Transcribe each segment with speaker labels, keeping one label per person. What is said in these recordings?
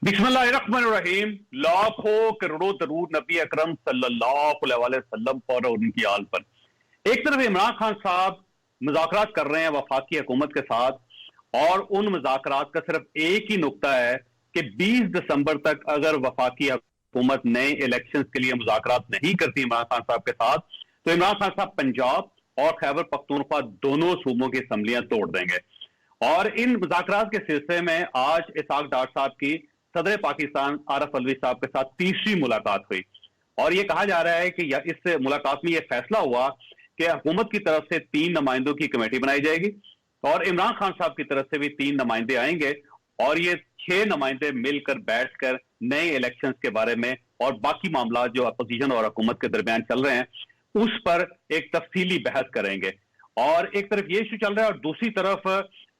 Speaker 1: बिस्मिल्लाहिर्रहमानिर्रहीम। लाखों करोड़ों दरूद नबी अकरम सल्लल्लाहु अलैहि वसल्लम पर और उनकी आल पर। एक तरफ इमरान खान साहब मुज़ाकरात कर रहे हैं वफाकी हुकूमत के साथ, और उन मुज़ाकरात का सिर्फ एक ही नुक्ता है कि 20 दिसंबर तक अगर वफाकी हुकूमत नए इलेक्शंस के लिए मुज़ाकरात नहीं करती इमरान खान साहब के साथ, तो इमरान खान साहब पंजाब और खैबर पख्तूनख्वा दोनों सूबों की असम्बलियां तोड़ देंगे। और इन मुज़ाकरात के सिलसिले में आज इसाक डार साहब की सदर पाकिस्तान आरफ अलवी साहब के साथ तीसरी मुलाकात हुई, और ये कहा जा रहा है कि इस मुलाकात में यह फैसला हुआ कि हुकूमत की तरफ से 3 नुमाइंदों की कमेटी बनाई जाएगी और इमरान खान साहब की तरफ से भी 3 नुमाइंदे आएंगे, और ये 6 नुमाइंदे मिलकर बैठकर नए इलेक्शंस के बारे में और बाकी मामला जो अपोजिशन और हुकूमत के दरमियान चल रहे हैं उस पर एक तफसीली बहस करेंगे। और एक तरफ ये इशू चल रहा है, और दूसरी तरफ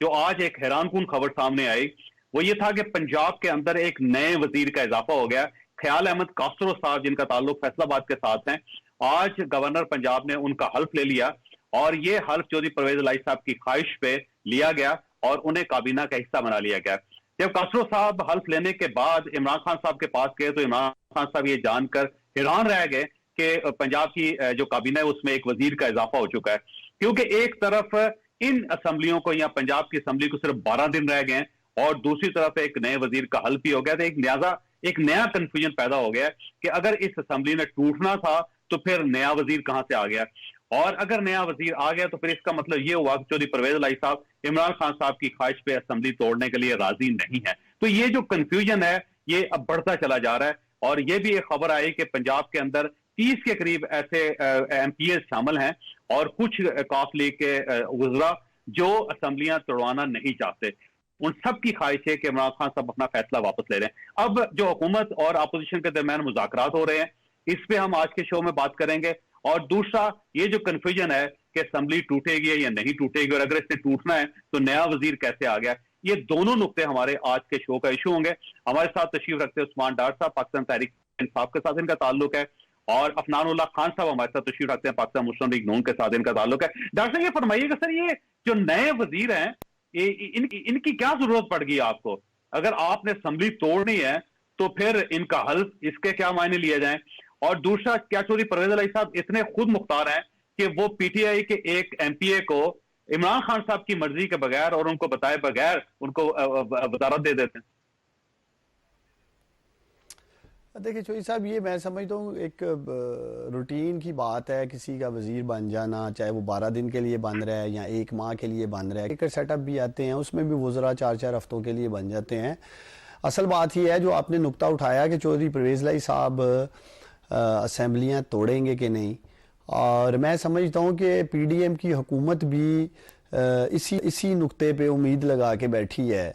Speaker 1: जो आज एक हैरानकुन खबर सामने आई वो ये था कि पंजाब के अंदर एक नए वजीर का इजाफा हो गया। ख्याल अहमद कासरो साहब, जिनका ताल्लुक फैसलाबाद के साथ है, आज गवर्नर पंजाब ने उनका हल्फ ले लिया, और ये हल्फ चौधरी परवेज इलाही साहब की ख्वाहिश पे लिया गया और उन्हें काबीना का हिस्सा बना लिया गया। जब कासरो साहब हल्फ लेने के बाद इमरान खान साहब के पास गए तो इमरान खान साहब ये जानकर हैरान रह गए कि पंजाब की जो काबीना है उसमें एक वजीर का इजाफा हो चुका है, क्योंकि एक तरफ इन असम्बलियों को या पंजाब की असम्बली को सिर्फ 12 दिन रह गए और दूसरी तरफ एक नए वजीर का हल्फ भी हो गया, तो एक नया कंफ्यूजन पैदा हो गया कि अगर इस असम्बली ने टूटना था तो फिर नया वजीर कहां से आ गया, और अगर नया वजीर आ गया तो फिर इसका मतलब यह हुआ कि चौधरी परवेज इलाही साहब इमरान खान साहब की ख्वाहिश पे असम्बली तोड़ने के लिए राजी नहीं है। तो ये जो कंफ्यूजन है ये अब बढ़ता चला जा रहा है, और ये भी एक खबर आई कि पंजाब के अंदर 30 के करीब ऐसे एमपीए शामिल हैं और कुछ कॉफ लीग के वज़रा जो असम्बलियां तोड़वाना नहीं चाहते। उन सब की ख्वाहिश है कि इमरान खान साहब अपना फैसला वापस ले रहे हैं। अब जो हुकूमत और अपोजिशन के दरमियान मुज़ाकरात हो रहे हैं इस पे हम आज के शो में बात करेंगे, और दूसरा ये जो कंफ्यूजन है कि असम्बली टूटेगी या नहीं टूटेगी, और अगर इससे टूटना है तो नया वजीर कैसे आ गया, ये दोनों नुक्ते हमारे आज के शो का इशू होंगे। हमारे साथ तशरीफ रखते हैं उस्मान डार साहब, पाकिस्तान तहरीक इंसाफ के साथ इनका ताल्लुक है, और अफनानुल्लाह खान साहब हमारे साथ तशरीफ रखते हैं, पाकिस्तान मुस्लिम लीग नून के साथ इनका ताल्लुक है। डॉक्टर साहब ये फरमाइएगा सर, ये जो नए वजीर हैं इनकी क्या जरूरत पड़ गई आपको? अगर आपने असम्बली तोड़नी है तो फिर इनका हल्फ, इसके क्या मायने लिए जाएं? और दूसरा, क्या चौधरी परवेज इलाही साहब इतने खुद मुख्तार हैं कि वो पीटीआई के एक एमपीए को इमरान खान साहब की मर्जी के बगैर और उनको बताए बगैर उनको वजारत दे देते हैं?
Speaker 2: देखिए चौधरी साहब, ये मैं समझता हूँ एक रूटीन की बात है, किसी का वजीर बन जाना, चाहे वो 12 दिन के लिए बन रहा है या 1 माह के लिए बन रहा है। एक सेटअप भी आते हैं, उसमें भी वज़रा 4-4 हफ्तों के लिए बन जाते हैं। असल बात ये है जो आपने नुक्ता उठाया कि चौधरी परवेज इलाही साहब असम्बलियाँ तोड़ेंगे कि नहीं, और मैं समझता हूँ कि पीडीएम की हुकूमत भी इसी नुक्ते पे उम्मीद लगा के बैठी है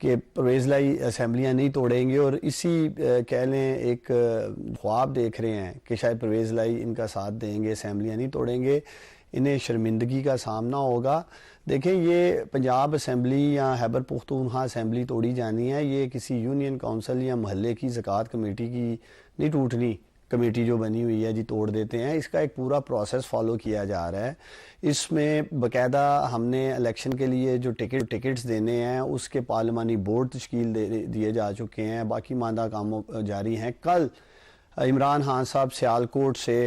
Speaker 2: कि परवेज इलाही असम्बलियाँ नहीं तोड़ेंगे, और इसी कह लें एक ख्वाब देख रहे हैं कि शायद परवेज इलाही इनका साथ देंगे, असम्बलियाँ नहीं तोड़ेंगे, इन्हें शर्मिंदगी का सामना होगा। देखें, ये पंजाब असम्बली या खैबर पख्तूनख्वा असम्बली तोड़ी जानी है, ये किसी यूनियन काउंसिल या महल्ले की ज़कात कमेटी की नहीं टूटनी। कमेटी जो बनी हुई है जी तोड़ देते हैं, इसका एक पूरा प्रोसेस फॉलो किया जा रहा है। इसमें बाकायदा हमने इलेक्शन के लिए जो टिकट्स देने हैं उसके पार्लिमानी बोर्ड तश्कील दिए जा चुके हैं, बाकी मादा काम जारी हैं। कल इमरान खान साहब सियालकोट से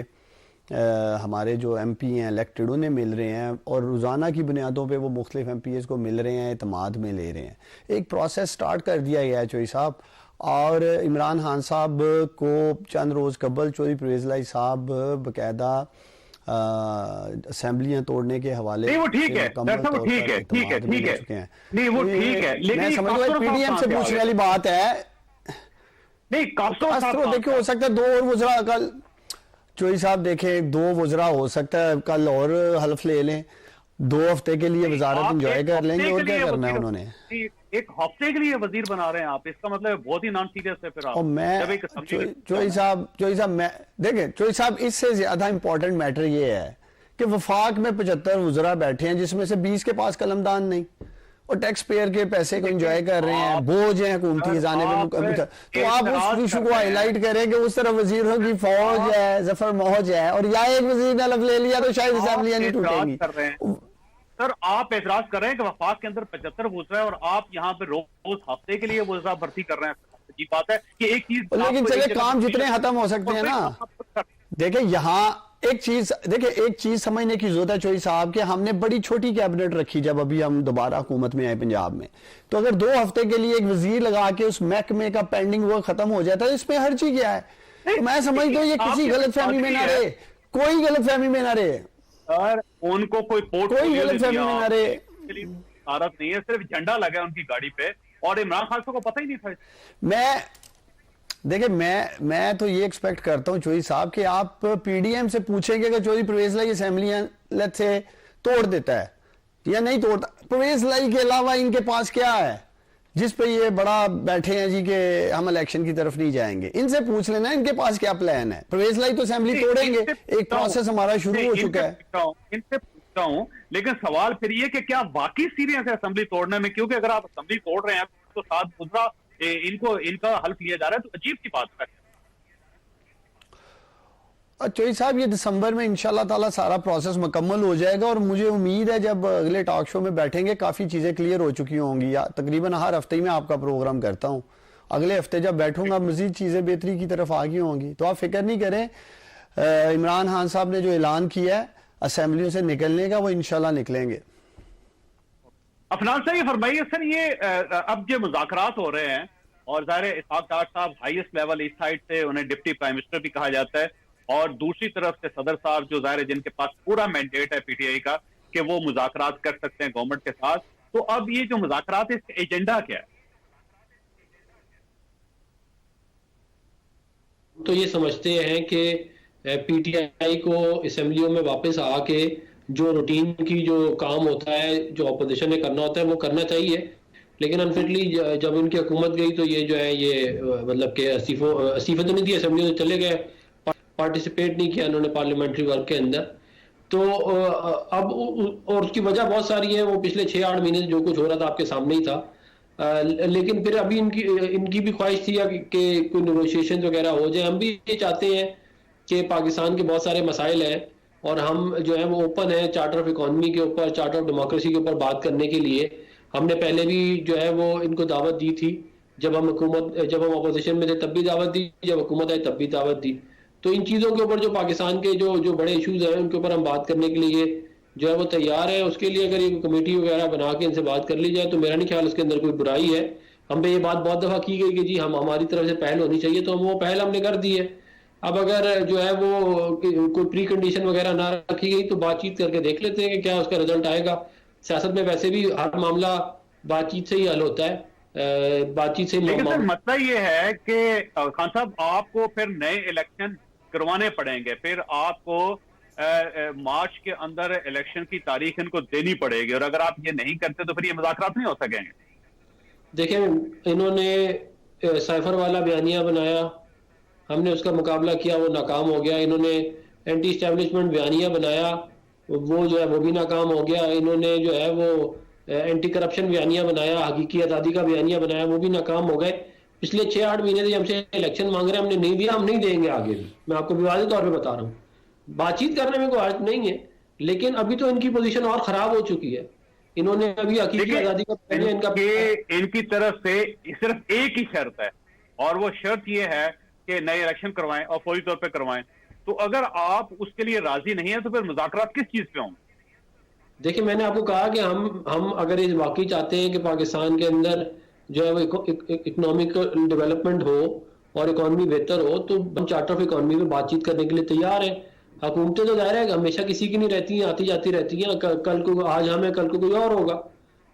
Speaker 2: हमारे जो एमपी हैं इलेक्टेड उन्हें मिल रहे हैं, और रोज़ाना की बुनियादों पे वो मुख्तलिफ एमपीएस को मिल रहे हैं, एतमाद में ले रहे हैं। एक प्रोसेस स्टार्ट कर दिया गया है चौधरी साहब, और इमरान खान साहब को चंद रोज़ कबल चौधरी परवेज इलाही साहब बाकायदा असम्बलियाँ तोड़ने के हवाले
Speaker 1: नहीं, वो ठीक है डॉक्टर साहब, ठीक है नहीं वो ठीक है, लेकिन
Speaker 2: मैं समझ पीडीएम से पूछने वाली बात है।
Speaker 1: नहीं,
Speaker 2: कास्ट्रो देखिए, हो सकता है 2 और वज़रा कल चौधरी साहब देखें 2 वज़रा हो सकता है कल और हल्फ ले लें, 2 हफ्ते के लिए वजारत इंजॉय कर लेंगे, और क्या करना है उन्होंने?
Speaker 1: एक हफ्ते के लिए वजीर बना रहे हैं आप, इसका मतलब बहुत ही नॉन सीरियस है फिर आप।
Speaker 2: और मैं चौधरी साहब मैं देखें चौधरी साहब, इससे ज्यादा इंपॉर्टेंट मैटर ये है कि वफाक में 75 वज़रा बैठे हैं जिसमें से 20 के पास कलमदान नहीं, और टैक्स पेयर के पैसे को एंजॉय कर रहे हैं, बोझ है हुकूमती खजाने पे। तो आप उस इशू को हाईलाइट करें कि उस तरफ वजीरों की फौज है, जफर मौज है, और या एक वजीर ने हल्फ ले लिया तो शायद असम्बलियां नहीं टूटेंगी।
Speaker 1: सर आप एतराज कर रहे हैं कि वफाक के अंदर 75 वज़रा है और आप यहाँ पे रोज हफ्ते के लिए वज़रा भर्ती कर रहे हैं। अजीब बात है कि एक चीज,
Speaker 2: लेकिन चले काम जितने खत्म हो सकते हैं ना। देखिए यहाँ एक चीज समझने की जरूरत है चोई साहब कि हमने बड़ी छोटी कैबिनेट रखी जब अभी हम दोबारा हुकूमत में आए पंजाब में, तो अगर 2 हफ्ते के लिए एक वजीर लगा के उस महकमे का पेंडिंग वर्क खत्म हो जाता है, इसमें हर्ज ही क्या है? तो मैं समझता हूँ ये किसी गलतफहमी में ना रहे, कोई गलतफहमी में ना रहे
Speaker 1: सर, उनको कोई
Speaker 2: गलतफहमी में ना रहे।
Speaker 1: भारत नहीं है, सिर्फ झंडा लगा है उनकी गाड़ी पे और इमरान खान को पता ही नहीं था।
Speaker 2: देखिए मैं तो ये एक्सपेक्ट करता हूं चोई साहब कि आप पीडीएम से पूछेंगे कि चोरी परवेज लाई असेंबलियां लेट से तोड़ देता है या नहीं तोड़ता। परवेज लाई के अलावा इनके पास क्या है जिस पे ये बड़ा बैठे हैं जी कि हम इलेक्शन की तरफ नहीं जाएंगे? इनसे पूछ लेना इनके पास क्या प्लान है। परवेज लाई तो असेंबली तोड़ेंगे, एक प्रोसेस हमारा शुरू हो चुका है।
Speaker 1: इनसे पूछता हूं, लेकिन सवाल फिर ये कि क्या वाकई सीरियस है असेंबली तोड़ने में? क्योंकि अगर आप असेंबली तोड़ रहे हैं तो साथ गुजरा इनका हल्फ लिया जा रहा है, तो अजीब सी बात है।
Speaker 2: चोई साहब ये दिसंबर में इंशाल्लाह ताला सारा प्रोसेस मुकम्मल हो जाएगा और मुझे उम्मीद है जब अगले टॉक शो में बैठेंगे काफी चीजें क्लियर हो चुकी होंगी। या तकरीबन हर हफ्ते ही मैं आपका प्रोग्राम करता हूं, अगले हफ्ते जब बैठूंगा मजीद चीजें बेहतरी की तरफ आ गई होंगी। तो आप फिक्र नहीं करें, इमरान खान साहब ने जो ऐलान किया है असेंबलियों से निकलने का, वो इंशाल्लाह निकलेंगे।
Speaker 1: अफनान साहब ये फरमाइए सर, ये अब जो मुज़ाकरात हो रहे हैं और ज़ाहिर है इसहाक डार साहब हाईएस्ट लेवल इस साइड से उन्हें डिप्टी प्राइम मिनिस्टर भी कहा जाता है और दूसरी तरफ से सदर साहब जो ज़ाहिर है जिनके पास पूरा मैंडेट है पीटीआई का कि वो मुज़ाकरात कर सकते हैं गवर्नमेंट के साथ, तो अब ये जो मुज़ाकरात है इसका एजेंडा क्या है?
Speaker 3: तो ये समझते हैं कि पीटीआई को असेंबलियों में वापस आके जो रूटीन की जो काम होता है, जो अपोजिशन ने करना होता है वो करना चाहिए। लेकिन अनफॉर्चुनेटली जब इनकी हुकूमत गई तो ये जो है ये मतलब कि इस्तीफे तो नहीं दिए, असेंबली में चले गए, पार्टिसिपेट नहीं किया उन्होंने पार्लियामेंट्री वर्क के अंदर। तो अब और उसकी वजह बहुत सारी है, वो पिछले 6-8 महीने जो कुछ हो रहा था आपके सामने ही था। लेकिन फिर अभी इनकी भी ख्वाहिश थी कि कोई नेगोशिएशन वगैरह हो जाए। हम भी ये चाहते हैं कि पाकिस्तान के बहुत सारे मसाइल हैं और हम जो है वो ओपन है चार्टर ऑफ इकोनॉमी के ऊपर, चार्टर ऑफ डेमोक्रेसी के ऊपर बात करने के लिए। हमने पहले भी जो है वो इनको दावत दी थी, जब हम अपोजिशन में थे तब भी दावत दी, जब हुकूमत आई तब भी दावत दी। तो इन चीज़ों के ऊपर जो पाकिस्तान के जो बड़े इशूज़ हैं उनके ऊपर हम बात करने के लिए जो है वो तैयार है। उसके लिए अगर ये कमेटी वगैरह बना के इनसे बात कर ली जाए तो मेरा नहीं ख्याल उसके अंदर कोई बुराई है। हम पे ये बात बहुत दफ़ा की गई कि जी हमारी तरफ से पहल होनी चाहिए, तो हम वो पहल हमने कर दी है। अब अगर जो है वो कोई प्री कंडीशन वगैरह ना रखी गई तो बातचीत करके देख लेते हैं कि क्या उसका रिजल्ट आएगा। सियासत में वैसे भी हर मामला बातचीत से ही हल होता है, बातचीत से।
Speaker 1: लेकिन सर मसला ये है कि खान साहब आपको फिर नए इलेक्शन करवाने पड़ेंगे, फिर आपको मार्च के अंदर इलेक्शन की तारीख इनको देनी पड़ेगी और अगर आप ये नहीं करते तो फिर ये मुज़ाकरात नहीं हो सकेंगे।
Speaker 3: देखिए इन्होंने साइफर वाला बयानिया बनाया, हमने उसका मुकाबला किया, वो नाकाम हो गया। इन्होंने एंटी इस्टेब्लिशमेंट बयानिया बनाया, वो जो है वो भी नाकाम हो गया। इन्होंने जो है वो एंटी करप्शन बयानिया बनाया, हकीकी आज़ादी का बयानिया बनाया, वो भी नाकाम हो गए। पिछले 6-8 महीने से हमसे इलेक्शन मांग रहे हैं, हमने नहीं दिया, हम नहीं देंगे आगे भी। मैं आपको विवादित तौर पे बता रहा हूँ, बातचीत करने में कोई अर्थ नहीं है। लेकिन अभी तो इनकी पोजीशन और खराब हो चुकी है। इन्होंने अभी हकीकी आज़ादी का
Speaker 1: इनकी तरफ से सिर्फ एक ही शर्त है और वो शर्त ये है कि नए इलेक्शन करवाएं और फौरी तौर पे करवाएं। तो अगर आप उसके लिए राजी नहीं है तो फिर मुज़ाकरात किस चीज पे होंगे?
Speaker 3: देखिए मैंने आपको कहा कि हम अगर ये वाकई चाहते हैं कि पाकिस्तान के अंदर जो है वो इकोनॉमिक डेवलपमेंट हो और इकोनॉमी बेहतर हो, तो हम चार्टर ऑफ इकोनॉमी में बातचीत करने के लिए तैयार है। हुकूमतें तो जाहिर है हमेशा किसी की नहीं रहती हैं, आती जाती रहती हैं। कल को आज हम है, कल को कोई और होगा।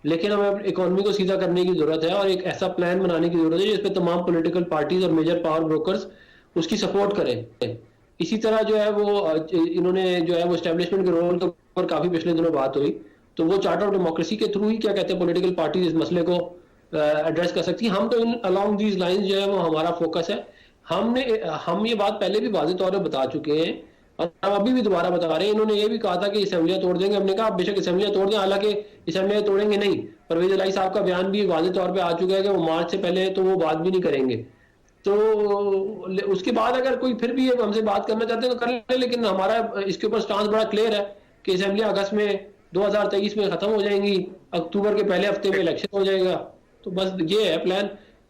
Speaker 3: लेकिन हमें इकोनॉमी को सीधा करने की जरूरत है और एक ऐसा प्लान बनाने की जरूरत है जिसपे तमाम पॉलिटिकल पार्टीज और मेजर पावर ब्रोकर्स उसकी सपोर्ट करें। इसी तरह जो है वो इन्होंने जो है वो एस्टेब्लिशमेंट के रोल के ऊपर काफी पिछले दिनों बात हुई, तो वो चार्टर ऑफ डेमोक्रेसी के थ्रू ही क्या कहते हैं पॉलिटिकल पार्टीज इस मसले को एड्रेस कर सकती है। हम तो अलोंग दीज लाइंस जो है वो हमारा फोकस है। हम ये बात पहले भी वाज़ेह तौर पर बता चुके हैं और हम अभी भी दोबारा बता रहे हैं। इन्होंने ये भी कहा था कि असेंबलियां तोड़ देंगे, हमने कहा आप बेशक असेंबलियां तोड़ दें, हालांकि असेंबलियां तोड़ेंगे नहीं। परवेज इलाही साहब का बयान भी वाज़ेह तौर पे आ चुका है कि वो मार्च से पहले तो वो बात भी नहीं करेंगे। तो उसके बाद अगर कोई फिर भी हमसे बात करना चाहते हैं तो कर ले, लेकिन हमारा इसके ऊपर स्टांस बड़ा क्लियर है कि असेंबलियां अगस्त में 2023 में खत्म हो जाएंगी, अक्टूबर के पहले हफ्ते में इलेक्शन हो जाएगा। तो बस ये है प्लान।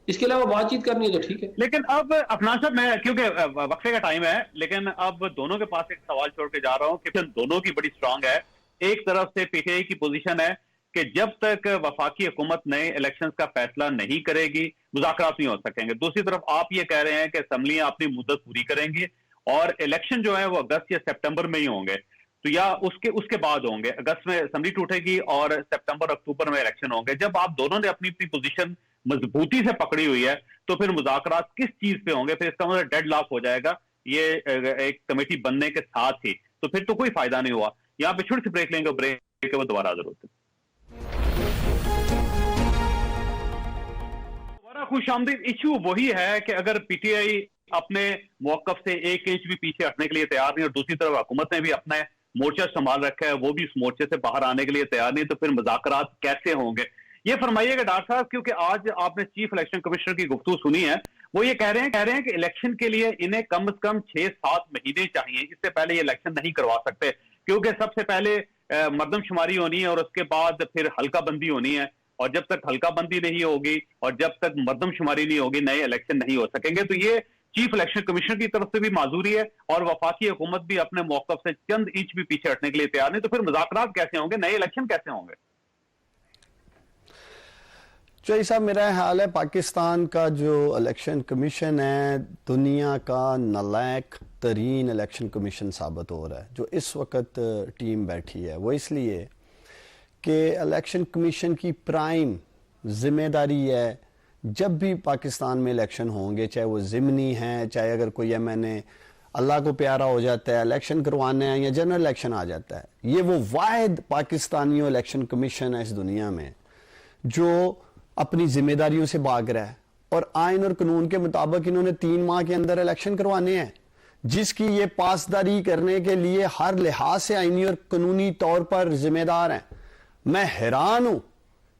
Speaker 3: इसके अलावा बातचीत करनी है तो ठीक है।
Speaker 1: लेकिन अब अफनान साहब, मैं क्योंकि वक्फे का टाइम है, लेकिन अब दोनों के पास एक सवाल छोड़ के जा रहा हूं कि दोनों की बड़ी स्ट्रांग है। एक तरफ से पीटीआई की पोजीशन है कि जब तक वफाकी हुकूमत नए इलेक्शंस का फैसला नहीं करेगी मुज़ाकरात नहीं हो सकेंगे। दूसरी तरफ आप ये कह रहे हैं कि असम्बलियां अपनी मुद्दत पूरी करेंगी और इलेक्शन जो है वो अगस्त या सितंबर में ही होंगे, तो या उसके बाद होंगे। अगस्त में असम्बली टूटेगी और सितंबर अक्टूबर में इलेक्शन होंगे। जब आप दोनों ने अपनी अपनी पोजीशन मजबूती से पकड़ी हुई है तो फिर मुज़ाकरात किस चीज पे होंगे? फिर इसका मतलब डेड लॉक हो जाएगा ये एक कमेटी बनने के साथ ही, तो फिर तो कोई फायदा नहीं हुआ। यहाँ पे छोटी सी ब्रेक लेंगे, ब्रेक के बाद दोबारा हाजिर होते हैं। दोबारा खुशामदीद। इशू वही है कि अगर पीटीआई अपने मौकफ से एक इंच भी पीछे हटने के लिए तैयार नहीं और दूसरी तरफ हुकूमत ने भी अपना मोर्चा संभाल रखा है, वो भी इस मोर्चे से बाहर आने के लिए तैयार नहीं, तो फिर मुज़ाकरात कैसे होंगे? ये फरमाइएगा डॉक्टर साहब, क्योंकि आज आपने चीफ इलेक्शन कमिश्नर की गुफ्तगू सुनी है। वो ये कह रहे हैं कि इलेक्शन के लिए इन्हें कम से कम 6-7 महीने चाहिए, इससे पहले ये इलेक्शन नहीं करवा सकते, क्योंकि सबसे पहले मर्दमशुमारी होनी है और उसके बाद फिर हल्का बंदी होनी है, और जब तक हल्का बंदी नहीं होगी और जब तक मर्दमशुमारी नहीं होगी नए इलेक्शन नहीं हो सकेंगे। तो ये चीफ इलेक्शन कमिश्नर की तरफ से भी माजूरी है और वफाकी हुकूमत भी अपने मौकफ से चंद इंच भी पीछे हटने के लिए तैयार नहीं, तो फिर मुज़ाकरात कैसे होंगे, नए इलेक्शन कैसे होंगे?
Speaker 2: चौधरी साहब, मेरा ख्याल है पाकिस्तान का जो इलेक्शन कमीशन है दुनिया का नालायक तरीन इलेक्शन कमीशन साबित हो रहा है। जो इस वक्त टीम बैठी है वो इसलिए कि इलेक्शन कमीशन की प्राइम जिम्मेदारी है जब भी पाकिस्तान में इलेक्शन होंगे, चाहे वो ज़िमनी हैं, चाहे अगर कोई एमएनए अल्लाह को प्यारा हो जाता है इलेक्शन करवाने हैं या जनरल इलेक्शन आ जाता है, ये वो वाहिद पाकिस्तानियों इलेक्शन कमीशन है इस दुनिया में जो अपनी जिम्मेदारियों से भाग रहा है। और आइन और कानून के मुताबिक इन्होंने 3 माह के अंदर इलेक्शन करवाने हैं, जिसकी ये पासदारी करने के लिए हर लिहाज से आइनी और कानूनी तौर पर जिम्मेदार हैं। मैं हैरान हूं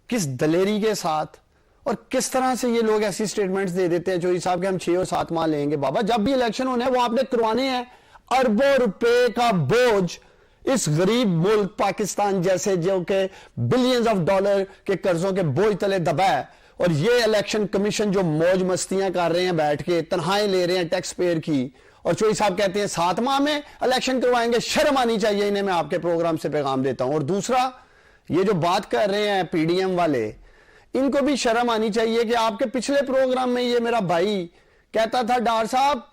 Speaker 2: किस दलेरी के साथ और किस तरह से ये लोग ऐसी स्टेटमेंट्स दे देते हैं चौधरी साहब के हम 6 और 7 माह लेंगे। बाबा, जब भी इलेक्शन होने हैं वो आपने करवाने हैं। अरबों रुपए का बोझ इस गरीब मुल्क पाकिस्तान जैसे जो के बिलियंस ऑफ डॉलर के कर्जों के बोझ तले दबा है, और ये इलेक्शन कमीशन जो मौज मस्तियां कर रहे हैं बैठ के, तनख्वाहें ले रहे हैं टैक्स पेयर की, और चौधरी साहब कहते हैं 7 माह में इलेक्शन करवाएंगे। शर्म आनी चाहिए इन्हें, मैं आपके प्रोग्राम से पैगाम देता हूं। और दूसरा, ये जो बात कर रहे हैं पीडीएम वाले, इनको भी शर्म आनी चाहिए कि आपके पिछले प्रोग्राम में ये मेरा भाई कहता था डॉक्टर साहब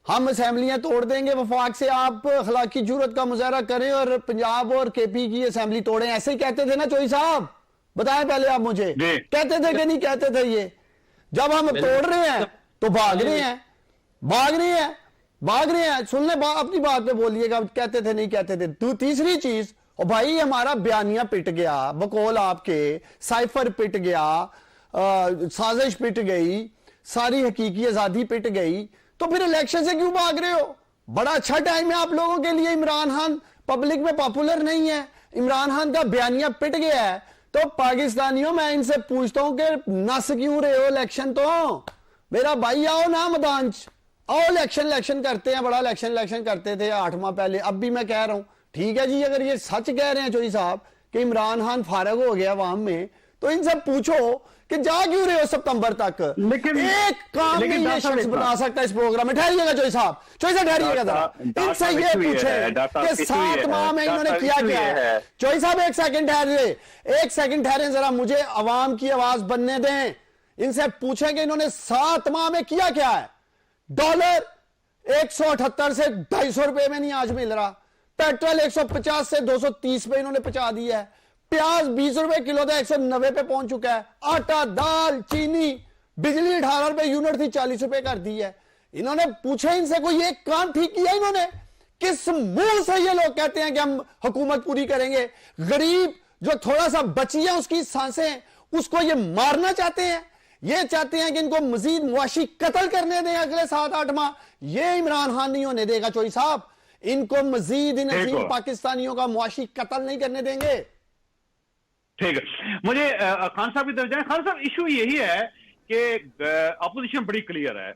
Speaker 2: हम असेंबलियां तोड़ देंगे वफाक से, आप अखलाकी जुर्रत का मुजाहरा करें और पंजाब और केपी की असेंबली तोड़ें। ऐसे ही कहते थे ना चौधरी साहब? बताएं पहले आप मुझे, कहते थे कि नहीं कहते थे? ये जब हम तोड़ रहे हैं तो भाग रहे हैं, भाग रहे हैं, भाग रहे हैं। सुन ले, अपनी बात पे बोलिएगा, कहते थे नहीं कहते थे। तीसरी चीज, और भाई हमारा बयानिया पिट गया, बकौल आपके साइफर पिट गया, साजिश पिट गई, सारी हकीकी आजादी पिट गई, तो फिर इलेक्शन से क्यों भाग रहे हो? बड़ा अच्छा टाइम है आप लोगों के लिए। इमरान खान पब्लिक में पॉपुलर नहीं है, इमरान खान का बयानिया पिट गया है, तो पाकिस्तानियों मैं इनसे पूछता हूं कि नस क्यों रहे हो इलेक्शन? तो मेरा भाई आओ ना मैदान, आओ इलेक्शन करते हैं। बड़ा इलेक्शन करते थे 8 माह पहले, अब भी मैं कह रहा हूं ठीक है जी, अगर ये सच कह रहे हैं चौधरी साहब कि इमरान खान फारग हो गया अवाम में, तो इनसे पूछो कि जा क्यों रहे हो सितंबर तक? लेकिन एक काम नहीं ये शख्स बना सकता इस प्रोग्राम में। ठहरिएगा चौधरी साहब, चौधरी साहब ठहरिएगा जरा, इनसे ये पूछे कि 7 माह में इन्होंने किया क्या है। चौधरी साहब एक सेकंड ठहरे जरा, मुझे अवाम की आवाज बनने दें। इनसे पूछें कि इन्होंने 7 माह में किया क्या है। डॉलर 178 से 250 रुपए में नहीं आज मिल रहा, पेट्रोल 150 से 230 पे इन्होंने पहुंचा दिया है, प्याज 20 रुपए किलो था 190 पे पहुंच चुका है, आटा दाल चीनी बिजली 18 रुपए यूनिट थी 40 रुपए कर दी है। इन्होंने पूछा इनसे कोई एक काम ठीक किया इन्होंने? किस मुंह से ये लोग कहते हैं कि हम हुकूमत पूरी करेंगे? गरीब जो थोड़ा सा बची है उसकी सांसें, उसको ये मारना चाहते हैं। ये चाहते हैं कि इनको मजीद मुआशी कत्ल करने दें अगले 7-8 माह। ये इमरान खान नहीं होने देगा चौधरी साहब, इनको मजीद इन अजीम पाकिस्तानियों का मुआशी कत्ल नहीं करने देंगे।
Speaker 1: ठीक है, मुझे खान साहब की तरफ जाए। खान साहब, इशू यही है कि अपोजिशन बड़ी क्लियर है,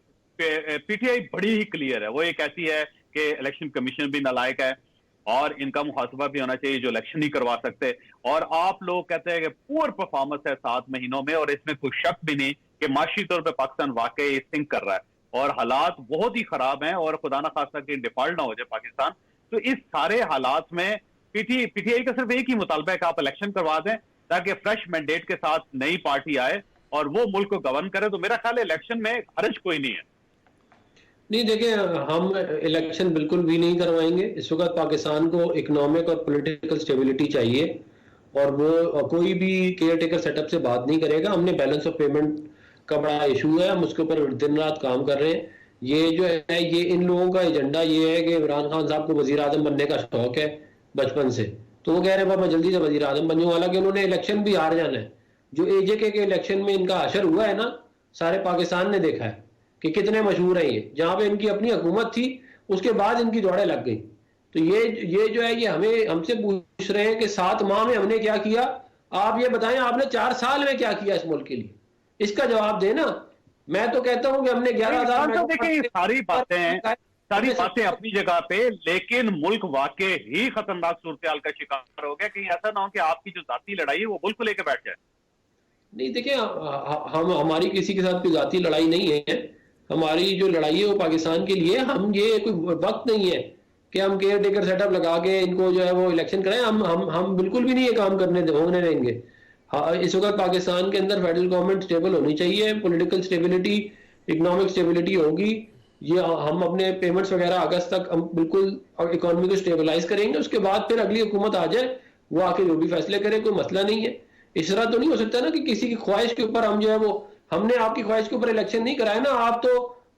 Speaker 1: पीटीआई बड़ी ही क्लियर है। वो ये कहती है कि इलेक्शन कमीशन भी नालायक है और इनका मुहासबा भी होना चाहिए जो इलेक्शन नहीं करवा सकते, और आप लोग कहते हैं कि पुअर परफॉर्मेंस है 7 महीनों में, और इसमें कोई शक भी नहीं कि माशी तौर पर पाकिस्तान वाकई सिंक कर रहा है और हालात बहुत ही खराब हैं और खुदा ना खास्ता कि डिफॉल्ट ना हो जाए पाकिस्तान। तो इस सारे हालात में पीटीआई का सिर्फ एक ही मुतालबा है कि आप इलेक्शन करवा दें ताकि फ्रेश मैंडेट के साथ नई पार्टी आए और वो मुल्क को गवर्न करे। तो मेरा ख्याल है इलेक्शन में हर्ज कोई नहीं है।
Speaker 3: नहीं देखिए, हम इलेक्शन बिल्कुल भी नहीं करवाएंगे। इस वक्त पाकिस्तान को इकोनॉमिक और पॉलिटिकल स्टेबिलिटी चाहिए और वो कोई भी केयर टेकर सेटअप से बात नहीं करेगा। हमने बैलेंस ऑफ पेमेंट का बड़ा इशू है, हम उसके ऊपर दिन रात काम कर रहे हैं। ये जो है ये इन लोगों का एजेंडा ये है कि इमरान खान साहब को वजीर आजम बनने का शौक है बचपन से, तो वो कह रहे हैं मैं जल्दी से वजीर आजम बन जाऊं। हालांकि उन्होंने इलेक्शन भी हार जाना है। जो एजेके के इलेक्शन में इनका असर हुआ है ना, सारे पाकिस्तान ने देखा है कि कितने मशहूर है ये। जहां पे इनकी अपनी हुकूमत थी उसके बाद इनकी दौड़ें लग गई। तो ये जो है ये हमसे पूछ रहे हैं कि 7 माह में हमने क्या किया। आप ये बताएं आपने 4 साल में क्या किया इस मुल्क के लिए, इसका जवाब देना। मैं तो कहता हूं कि हमने 11,000
Speaker 1: देखिए सारी बातें अपनी जगह पे, लेकिन मुल्क वाकई ही खतरनाक सूरत का शिकार हो गया। कहीं ऐसा ना हो कि आपकी जो जाती लड़ाई है वो मुल्क को लेकर बैठ जाए।
Speaker 3: नहीं देखिए, हम हमारी किसी के साथ कोई जाती लड़ाई नहीं है। हमारी जो लड़ाई है वो पाकिस्तान के लिए। हम ये कोई वक्त नहीं है कि हम केयर टेकर सेटअप लगा के इनको जो है वो इलेक्शन कराएं। हम बिल्कुल भी नहीं ये काम होने देंगे। इस वक्त पाकिस्तान के अंदर फेडरल गवर्नमेंट स्टेबल होनी चाहिए, पॉलिटिकल स्टेबिलिटी, इकोनॉमिक स्टेबिलिटी होगी। ये हम अपने पेमेंट्स वगैरह अगस्त तक हम बिल्कुल इकोनॉमी को स्टेबलाइज करेंगे। उसके बाद फिर अगली हुकूमत आ जाए, वो आके जो भी फैसले करे, कोई मसला नहीं है। इस तरह तो नहीं हो सकता ना कि किसी की ख्वाहिश के ऊपर हम जो है वो, हमने आपकी ख्वाहिश के ऊपर इलेक्शन नहीं कराया ना। आप तो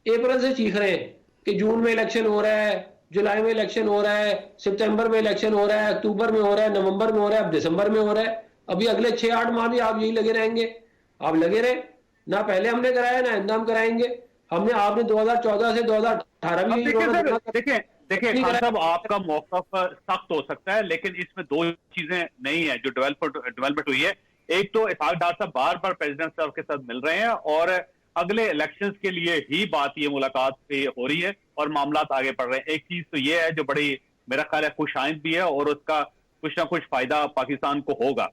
Speaker 3: अप्रैल से चीख रहे हैं कि जून में इलेक्शन हो रहा है, जुलाई में इलेक्शन हो रहा है, सितंबर में इलेक्शन हो रहा है, अक्टूबर में हो रहा है, नवंबर में हो रहा है, अब दिसंबर में हो रहा है। अभी अगले 6-8 माह भी आप यही लगे रहेंगे। आप लगे रहे ना, पहले हमने कराया ना इंतजाम कराएंगे। आपने 2014 से 2018 भी
Speaker 1: देखिए खान साहब, आपका मौकफ सख्त हो सकता है, लेकिन इसमें 2 चीजें नहीं है जो डेवलपमेंट हुई है। एक तो इसहाक डार साहब बार बार प्रेसिडेंट साहब के साथ मिल रहे हैं और अगले इलेक्शंस के लिए ही बात ये मुलाकात हो रही है और मामला आगे बढ़ रहे हैं। एक चीज तो ये है जो बड़ी मेरा ख्याल है खुशाइंद भी है और उसका कुछ ना कुछ फायदा पाकिस्तान को होगा।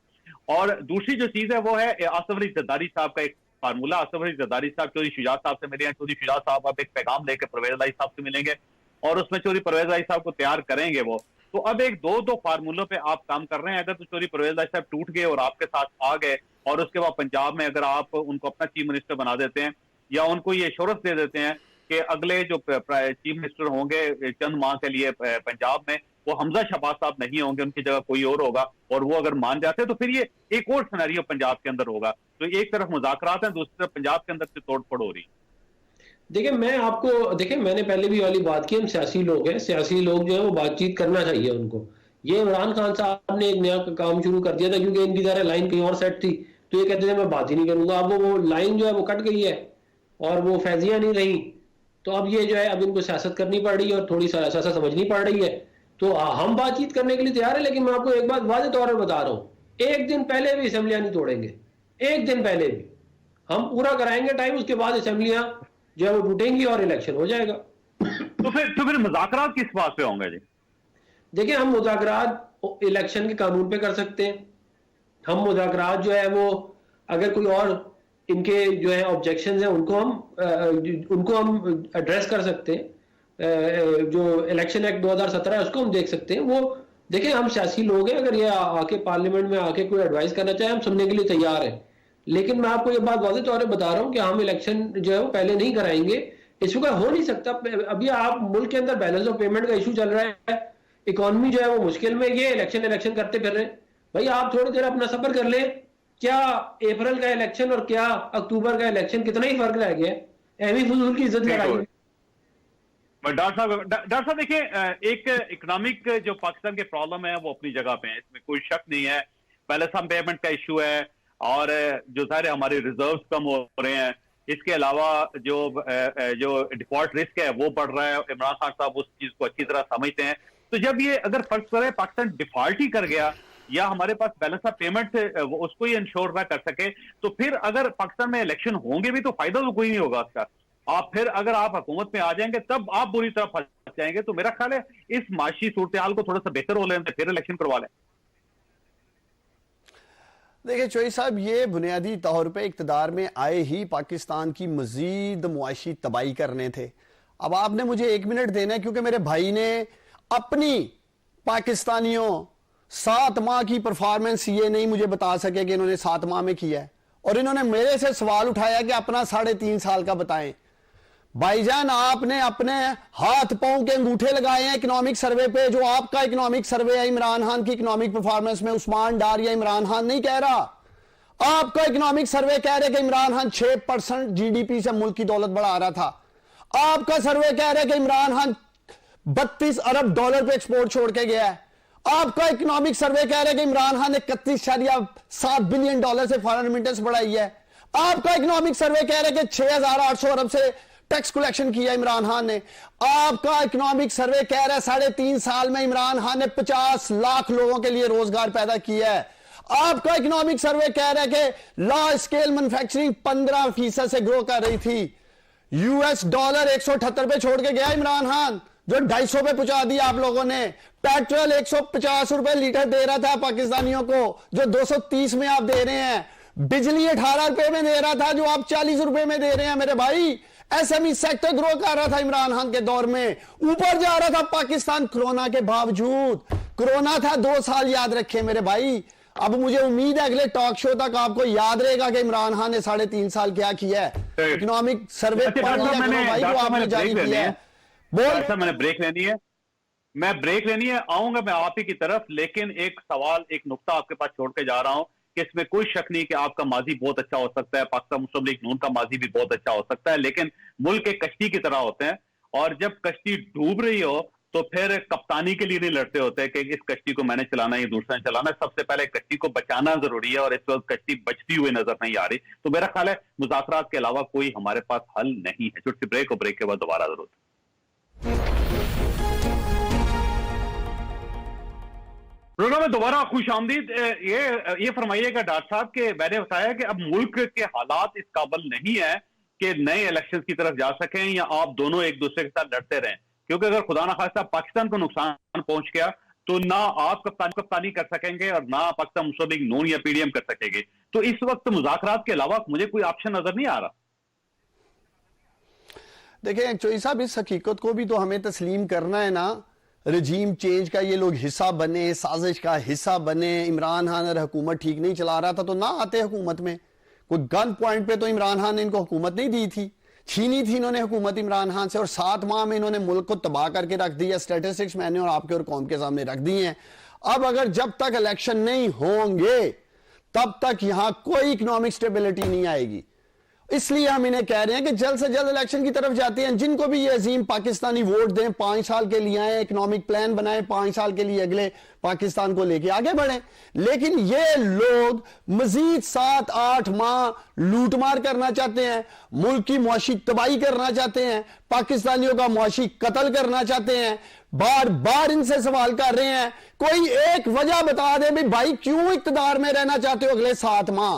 Speaker 1: और दूसरी जो चीज है वो है आसिफ अली जरदारी साहब का एक फार्मूला। आसिफ अली जरदारी साहब चौधरी शुजात साहब से मिले हैं। चौधरी शुजात साहब अब एक पैगाम लेकर परवेज इलाही साहब से मिलेंगे और उसमें चौधरी परवेज इलाही साहब को तैयार करेंगे वो। तो अब एक दो फार्मूलों पे आप काम कर रहे हैं। अगर तो चौधरी परवेज इलाही साहब टूट गए और आपके साथ आ गए और उसके बाद पंजाब में अगर आप उनको अपना चीफ मिनिस्टर बना देते हैं या उनको ये एश्योरेंस दे देते हैं कि अगले जो चीफ मिनिस्टर होंगे चंद माह के लिए पंजाब में वो हमजा शहबाज साहब नहीं होंगे, उनकी जगह कोई और होगा, और वो अगर मान जाते हैं तो फिर ये एक और सिनेरियो पंजाब के अंदर होगा। तो एक तरफ मुज़ाकरात हैं, दूसरी तरफ पंजाब के अंदर से तोड़फोड़ हो रही।
Speaker 3: देखिए मैंने पहले भी वाली बात की, हम सियासी लोग हैं। सियासी लोग जो है वो बातचीत करना चाहिए उनको। ये इमरान खान साहब ने एक नया काम शुरू कर दिया था क्योंकि इनकी ज़रा लाइन कहीं और सेट थी, तो ये कहते थे मैं बात ही नहीं करूंगा। अब वो लाइन जो है वो कट गई है और वो फैजियां नहीं रही। तो अब ये जो है अब इनको सियासत करनी पड़ रही है और थोड़ी सियासत समझनी पड़ रही है। तो हम बातचीत करने के लिए तैयार है, लेकिन मैं आपको एक बात वाज़ेह तौर पर बता रहा हूँ, एक दिन पहले भी असेंबलियां नहीं तोड़ेंगे। एक दिन पहले भी हम पूरा कराएंगे टाइम, उसके बाद असेंबलियां जो है वो टूटेंगी और इलेक्शन हो जाएगा।
Speaker 1: तो फिर मुज़ाकरात किस बात पे होंगे जी?
Speaker 3: देखिए, हम मुज़ाकरात इलेक्शन के कानून पे कर सकते हैं। हम मुज़ाकरात जो है वो अगर कोई और इनके जो है ऑब्जेक्शंस हैं उनको हम एड्रेस कर सकते हैं। जो इलेक्शन एक्ट 2017 है उसको हम देख सकते हैं। वो देखिए, हम सियासी लोग हैं, अगर ये आके पार्लियामेंट में आके कोई एडवाइस करना चाहे हम सुनने के लिए तैयार हैं। लेकिन मैं आपको ये बात वाज़ेह तौर पर बता रहा हूँ कि हम इलेक्शन जो है वो पहले नहीं कराएंगे। इशू का हो नहीं सकता। अभी आप मुल्क के अंदर बैलेंस ऑफ पेमेंट का इशू चल रहा है, इकोनॉमी जो है वो मुश्किल में, ये इलेक्शन करते फिर रहे हैं। भाई आप थोड़ी देर अपना सफर कर लें। क्या अप्रैल का इलेक्शन और क्या अक्टूबर का इलेक्शन, कितना ही फर्क रह गया है। एवी फजूल की इज्जत लगाई।
Speaker 1: डॉक्टर साहब देखिए, एक इकोनॉमिक जो पाकिस्तान के प्रॉब्लम है वो अपनी जगह पे है, इसमें कोई शक नहीं है। पहले सम पेमेंट का इशू है और जो सारे हमारे रिजर्व्स कम हो रहे हैं। इसके अलावा जो डिफॉल्ट रिस्क है वो बढ़ रहा है। इमरान खान साहब उस चीज को अच्छी तरह समझते हैं। तो जब ये अगर फर्ज करें पाकिस्तान डिफॉल्ट ही कर गया या हमारे पास बैलेंस ऑफ पेमेंट उसको ही इंश्योर ना कर सके, तो फिर अगर पाकिस्तान में इलेक्शन होंगे भी तो फायदा तो कोई नहीं होगा उसका। आप फिर अगर आप हुकूमत में आ जाएंगे तब आप बुरी तरह फंस जाएंगे। तो मेरा ख्याल है इस माशी सूरत हाल को थोड़ा सा बेहतर हो लें, फिर इलेक्शन करवा लें।
Speaker 2: देखिए चोई साहब, ये बुनियादी तौर पे इक्तदार में आए ही पाकिस्तान की मजीद मुआशी तबाही करने थे। अब आपने मुझे 1 मिनट देना है, क्योंकि मेरे भाई ने अपनी पाकिस्तानियों 7 माह की परफॉर्मेंस ये नहीं मुझे बता सके कि इन्होंने 7 माह में किया है, और इन्होंने मेरे से सवाल उठाया कि अपना 3.5 साल का बताएं। भाईजान, आपने अपने हाथ पांव के अंगूठे लगाए हैं इकोनॉमिक सर्वे पे। जो आपका इकोनॉमिक सर्वे है इमरान खान की इकोनॉमिक परफॉर्मेंस में, उस्मान डार या इमरान खान नहीं कह रहा। आपका इकोनॉमिक सर्वे कह रहे कि इमरान खान 6% जीडीपी से मुल्क की दौलत बढ़ा रहा था। आपका सर्वे कह रहे कि इमरान खान 32 अरब डॉलर पे एक्सपोर्ट छोड़ के गया है। आपका इकोनॉमिक सर्वे कह रहे कि इमरान खान ने 31.7 बिलियन डॉलर से फॉरेन रेमिटेंस बढ़ाई है। आपका इकोनॉमिक सर्वे कह रहे कि 6,800 अरब से टैक्स कलेक्शन किया इमरान खान ने। आपका इकोनॉमिक सर्वे कह रहा है 3.5 साल में इमरान खान ने 50 लाख लोगों के लिए रोजगार पैदा किया है। आपका इकोनॉमिक सर्वे कह रहा है कि लार्ज स्केल मैन्युफैक्चरिंग 15% से ग्रो कर रही थी। यूएस डॉलर 178 पे छोड़ के गया इमरान खान, जो 250 पे पहुंचा दिया आप लोगों ने। पेट्रोल 150 रुपए लीटर दे रहा था पाकिस्तानियों को, जो 230 में आप दे रहे हैं। बिजली 18 रुपए में दे रहा था, जो आप 40 रुपए में दे रहे हैं मेरे भाई। एसएमई सेक्टर ग्रो कर रहा था इमरान खान के दौर में, ऊपर जा रहा था पाकिस्तान कोरोना के बावजूद। कोरोना था 2 साल, याद रखे मेरे भाई। अब मुझे उम्मीद है अगले टॉक शो तक आपको याद रहेगा कि इमरान खान ने 3.5 साल क्या किया है। इकोनॉमिक सर्वे पढ़ लिया करो भाई, वो आपने जारी किया है। बोल,
Speaker 1: मैंने ब्रेक लेनी है, मैं ब्रेक लेनी है, आऊंगा मैं आप ही की तरफ, लेकिन एक सवाल, एक नुक्ता आपके पास छोड़ के जा रहा हूं कि इसमें कोई शक नहीं कि आपका माजी बहुत अच्छा हो सकता है, पाकिस्तान मुस्लिम लीग नून का माजी भी बहुत अच्छा हो सकता है, लेकिन मुल्क एक कश्ती की तरह होते हैं, और जब कश्ती डूब रही हो तो फिर कप्तानी के लिए नहीं लड़ते होते कि इस कश्ती को मैंने चलाना है या दूसरा ने चलाना है। सबसे पहले कश्ती को बचाना जरूरी है, और इस वक्त कश्ती बचती हुई नजर नहीं आ रही। तो मेरा ख्याल है मुज़ाकरात के अलावा कोई हमारे पास हल नहीं है। छोटी सी ब्रेक, और ब्रेक के बाद दोबारा जरूर। प्रोग्राम में दोबारा खुश आमदीद। ये फरमाइएगा डॉक्टर साहब कि मैंने बताया कि अब मुल्क के हालात इस काबिल नहीं है कि नए इलेक्शन की तरफ जा सकें या आप दोनों एक दूसरे के साथ लड़ते रहें, क्योंकि अगर खुदा ना खास्ता पाकिस्तान को नुकसान पहुंच गया तो ना आप कप्तानी कर सकेंगे और ना पाकिस्तान मुस्लिम लीग नून या पीडीएम कर सकेंगे। तो इस वक्त मुज़ाकरात के अलावा मुझे कोई ऑप्शन नजर नहीं आ रहा।
Speaker 2: देखिए चोई साहब, इस हकीकत को भी तो हमें तस्लीम करना है ना। रजीम चेंज का ये लोग हिस्सा बने, साजिश का हिस्सा बने। इमरान खान अगर हुकूमत ठीक नहीं चला रहा था तो ना आते हुकूमत में। कोई गन पॉइंट पे तो इमरान खान ने इनको हुकूमत नहीं दी थी, छीनी थी इन्होंने हुकूमत इमरान खान से, और 7 माह में इन्होंने मुल्क को तबाह करके रख दिया। स्टैटिस्टिक्स मैंने और आपके और कौम के सामने रख दी हैं। अब अगर जब तक इलेक्शन नहीं होंगे तब तक यहां कोई इकोनॉमिक स्टेबिलिटी नहीं आएगी। इसलिए हम इन्हें कह रहे हैं कि जल्द से जल्द इलेक्शन की तरफ जाते हैं। जिनको भी ये अजीम पाकिस्तानी वोट दें, 5 साल के लिए आए, इकोनॉमिक प्लान बनाए, 5 साल के लिए अगले पाकिस्तान को लेके आगे बढ़े। लेकिन ये लोग मजीद 7-8 माह लूटमार करना चाहते हैं, मुल्क की मुआशी तबाही करना चाहते हैं, पाकिस्तानियों का मुआशी कत्ल करना चाहते हैं। बार बार इनसे सवाल कर रहे हैं, कोई एक वजह बता दे भाई क्यों इक्तदार में रहना चाहते हो अगले 7 माह।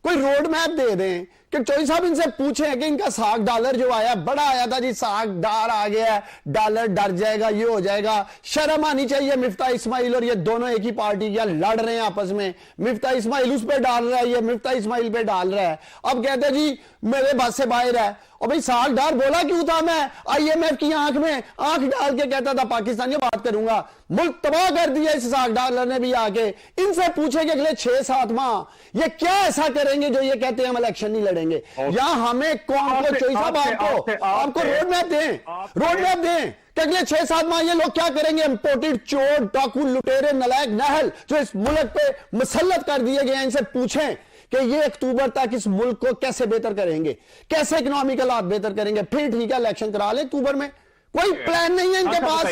Speaker 2: कोई रोड मैप दे दें कि चोई साहब इनसे पूछें कि इनका साग डॉलर जो आया, बड़ा आया था जी, साग डार आ गया है, डॉलर डर जाएगा, ये हो जाएगा। शर्म आनी चाहिए। मिफ्ता इस्माइल और ये दोनों एक ही पार्टी या लड़ रहे हैं आपस में। मिफ्ता इस्माइल उस पर डाल रहा है, ये मिफ्ता इस्माइल पे डाल रहा है। अब कहते हैं जी मेरे बस से बाहर है। और भाई साग डार बोला क्यों था मैं? आईएमएफ की आंख में आंख डाल के कहता था पाकिस्तानी बात करूंगा। मुल्क तबाह कर दिया इस साग डालर ने भी आके। इनसे पूछे कि अगले 6-7 माह ये क्या ऐसा करेंगे जो ये कहते हैं हम इलेक्शन नहीं लड़ेंगे। या हमें कौन को चोई साहब आपको रोड मैप दें, रोड मैप दें कि अगले 6-7 माह ये लोग क्या करेंगे। इंपोर्टेड चोर, डाकू, लुटेरे, नलायक, नहल जो इस मुल्क पे मुसल्लत कर दिए गए हैं, इनसे पूछें कि ये अक्टूबर तक इस मुल्क को कैसे बेहतर करेंगे, कैसे इकोनॉमिक हालात बेहतर करेंगे। फिर ठीक है इलेक्शन करा ले अक्टूबर में। कोई प्लान नहीं है इनके पास,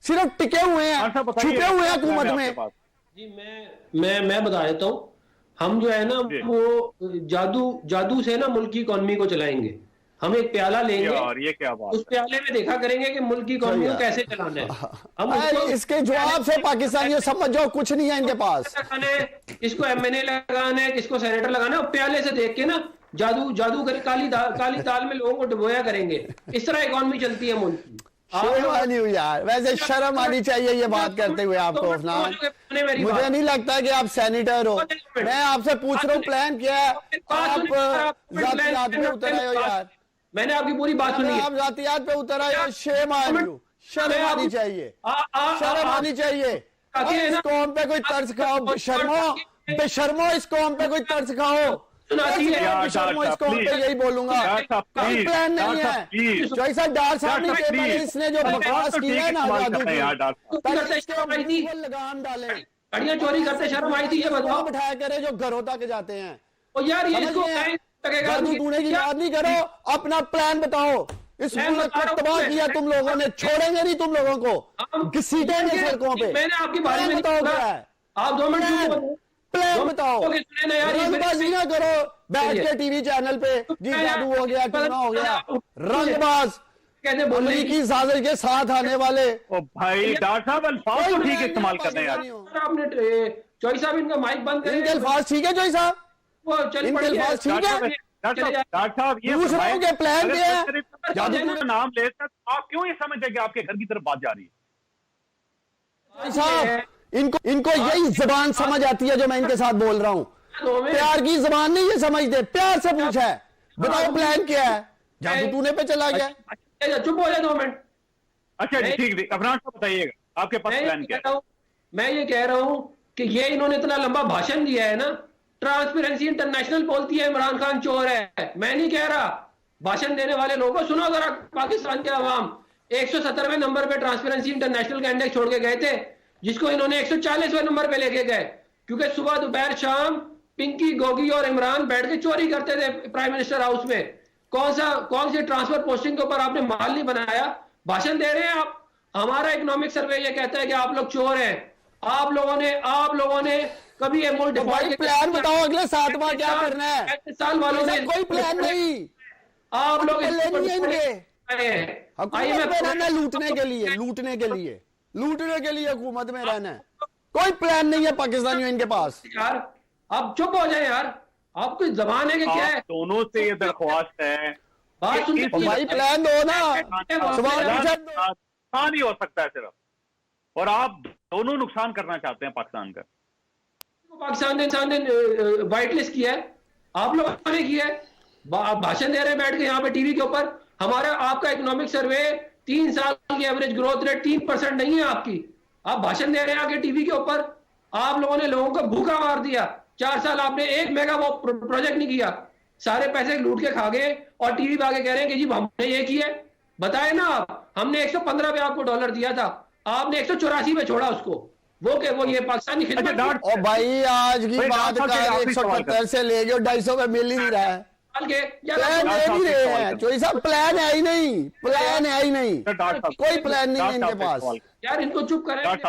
Speaker 2: सिर्फ टिके हुए हैं, छुपे हुए हैं हुकूमत में।
Speaker 3: जी मैं बता देता हूँ। हम जो है ना वो जादू से ना मुल्क की इकोनॉमी को चलाएंगे। हम एक प्याला लेंगे और ये क्या बात, उस प्याले में देखा करेंगे कि मुल्क की इकोनॉमी को कैसे चलाना है। हम
Speaker 2: इसके जवाब से पाकिस्तानियों समझ जाओ कुछ नहीं है इनके पास।
Speaker 3: इसको एमएनए लगाना है, किसको सेनेटर लगाना है, प्याले से देख के ना जादू कर काली दाल में लोगों को डुबोया करेंगे। इस तरह इकोनॉमी चलती है मुल्क की।
Speaker 2: शेम आनी हुई यार, वैसे शर्म आनी चाहिए ये बात करते हुए आपको अफनान। मुझे नहीं लगता कि आप सेनेटर हो। मैं आपसे पूछ रहा हूँ प्लान क्या है, आप जातियात पे उतर आए हो यार।
Speaker 3: मैंने आपकी पूरी बात सुनी है।
Speaker 2: आप जातियात पे उतर आए हो, शेम आनी हो, शर्म आनी चाहिए, शर्म आनी चाहिए। इस कौम पे कोई तर्स खाओ, शर्मो बेशर्मो, इस कौम पे कोई तर्स खाओ, बेशर्मो इस कौम पे, यही बोलूंगा। कोई प्लान नहीं है चौधरी साहब, डार साहब नहीं कहते, इसने जो बकवास की है ना जादू की, लगाम डालें।
Speaker 3: गाड़ियां चोरी करते शर्म आई थी, ये बताओ।
Speaker 2: बिठाया करे जो घरों तक जाते हैं।
Speaker 3: और यार ये इसको
Speaker 2: जादू टूने की बात नहीं करो, अपना प्लान बताओ। इस मुल्क को तबाह किया तुम लोगों ने, छोड़ेंगे नहीं तुम लोगों को, घसीटेंगे सड़कों पे।
Speaker 3: मैंने आपकी बारे में
Speaker 2: बताओ क्या है,
Speaker 3: आप 2 मिनट
Speaker 2: प्लान बताओ, रंगबाजी ना करो बैठ के टीवी चैनल पे, जी जादू हो गया, टूना हो गया, रंगबाज
Speaker 3: कहते बोलने
Speaker 2: की साजिश के साथ आने वाले।
Speaker 1: ओ भाई डॉक्टर साहब अल्फाज तो ठीक इस्तेमाल कर रहे हैं यार।
Speaker 3: आपने चौधरी साहब इनका माइक बंद करें।
Speaker 2: इनके अल्फाज ठीक है चौधरी साहब,
Speaker 3: वो चल
Speaker 2: इनके अल्फाज ठीक है।
Speaker 1: डॉक्टर साहब ये
Speaker 2: पूछ रहा हूँ कि प्लान क्या है,
Speaker 1: जादू का नाम लेते आप क्यों ये समझते हैं कि आपके घर की तरफ बात जा रही है?
Speaker 2: साहब इनको यही जबान समझ आती है जो मैं इनके साथ बोल रहा हूँ, प्यार की जबान नहीं ये समझते, प्यार से पूछा है, बताओ प्लान क्या है, जादू टूने पे चला गया।
Speaker 3: चुप हो जाए 2 मिनट।
Speaker 1: अच्छा ठीक है, अफनान साहब बताइएगा आपके पास प्लान क्या है?
Speaker 3: मैं ये कह रहा हूँ कि ये इन्होंने इतना लंबा भाषण दिया है ना, ट्रांसपेरेंसी इंटरनेशनल बोलती है इमरान खान चोर है। मैं नहीं कह रहा, भाषण देने वाले लोगों सुनो जरा, पाकिस्तान के अवाम 170वें नंबर पे ट्रांसपेरेंसी इंटरनेशनल का इंडेक्स छोड़ के गए थे, जिसको इन्होंने 140वें नंबर पे लेके गए, क्योंकि सुबह दोपहर शाम पिंकी, गोगी और इमरान बैठ के चोरी करते थे प्राइम मिनिस्टर हाउस में। कौन सी ट्रांसफर पोस्टिंग के ऊपर आपने माल नहीं बनाया, भाषण दे रहे हैं आप। हमारा इकोनॉमिक सर्वे ये कहता है कि आप लोग चोर हैं। आप लोगों ने कभी ये मुल्क
Speaker 2: डिफॉल्ट प्लान बताओ, अगले 7 माह क्या करना है?
Speaker 3: 35 साल वालों ने
Speaker 2: कोई प्लान नहीं,
Speaker 3: आप लोग
Speaker 2: लूटने के लिए हुकूमत में रहना है, कोई प्लान नहीं है पाकिस्तानियों इनके पास।
Speaker 3: यार आप चुप हो जाए यार, आपको जबान है कि क्या है?
Speaker 1: दोनों से ये दरख्वास्त है,
Speaker 3: बात सुनिए
Speaker 2: भाई प्लान दो ना,
Speaker 1: नुकसान ही हो सकता है सिर्फ, और आप दोनों नुकसान करना चाहते हैं पाकिस्तान का।
Speaker 3: पाकिस्तान ने व्हाइट लिस्ट किया है, आप लोगों ने किया है, भाषण दे रहे हैं बैठ के यहाँ पे टीवी के ऊपर। हमारा आपका इकोनॉमिक सर्वे 3 साल की एवरेज ग्रोथ रेट 3% नहीं है आपकी, आप भाषण दे रहे हैं आगे टीवी के ऊपर। आप लोगों ने लोगों को भूखा मार दिया, 4 साल आपने 1 मेगा प्रोजेक्ट नहीं किया, सारे पैसे लूट के खा गए, और टीवी पे आगे कह रहे हैं कि जी हमने ये किया। बताए ना आप, हमने 115 पे आपको डॉलर दिया था, आपने 184 पे छोड़ा उसको। वो ये पाकिस्तानी खिदमत।
Speaker 2: और भाई आज की बात का 170 से ले गए 250 पे मिल ही नहीं रहा है, प्लान दे नहीं रहे हैं चौधरी साहब, प्लान है ही नहीं, प्लान है ही नहीं, कोई प्लान नहीं है इनके पास।
Speaker 3: यार इनको चुप करें।
Speaker 1: डॉक्टर